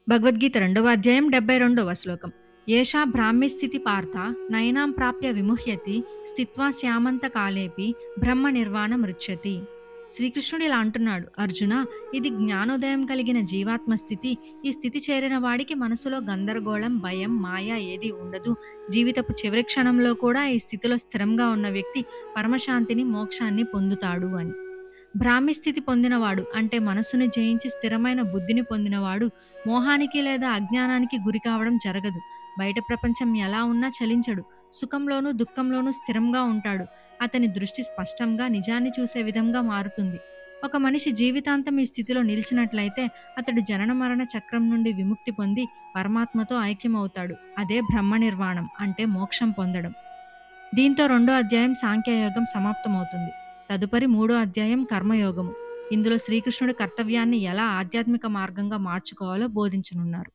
భగవద్గీత 2వ అధ్యాయం 72వ శ్లోకం. ఏషా బ్రాహ్మీ స్థితి పార్థ నయనాం ప్రాప్య విముహ్యతి స్థిత్వా శ్యామంత కాలేపి బ్రహ్మ నిర్వాణ మృచ్యతి. శ్రీకృష్ణుడు ఇలా అంటున్నాడు, అర్జున, ఇది జ్ఞానోదయం కలిగిన జీవాత్మ స్థితి. ఈ స్థితి చేరిన వాడికి మనసులో గందరగోళం, భయం, మాయ ఏదీ ఉండదు. జీవితపు చివరి క్షణంలో కూడా ఈ స్థితిలో స్థిరంగా ఉన్న వ్యక్తి పరమశాంతిని, మోక్షాన్ని పొందుతాడు అని. బ్రాహ్మి స్థితి పొందినవాడు అంటే మనస్సును జయించి స్థిరమైన బుద్ధిని పొందినవాడు మోహానికి లేదా అజ్ఞానానికి గురి కావడం జరగదు. బయట ప్రపంచం ఎలా ఉన్నా చలించడు. సుఖంలోనూ దుఃఖంలోనూ స్థిరంగా ఉంటాడు. అతని దృష్టి స్పష్టంగా నిజాన్ని చూసే విధంగా మారుతుంది. ఒక మనిషి జీవితాంతం ఈ స్థితిలో నిలిచినట్లయితే అతడు జనన మరణ చక్రం నుండి విముక్తి పొంది పరమాత్మతో ఐక్యమవుతాడు. అదే బ్రహ్మ నిర్వాణం అంటే మోక్షం పొందడం. దీంతో 2వ అధ్యాయం సాంఖ్యయోగం సమాప్తమవుతుంది. తదుపరి 3వ అధ్యాయం కర్మయోగము. ఇందులో శ్రీకృష్ణుడి కర్తవ్యాన్ని ఎలా ఆధ్యాత్మిక మార్గంగా మార్చుకోవాలో బోధించనున్నారు.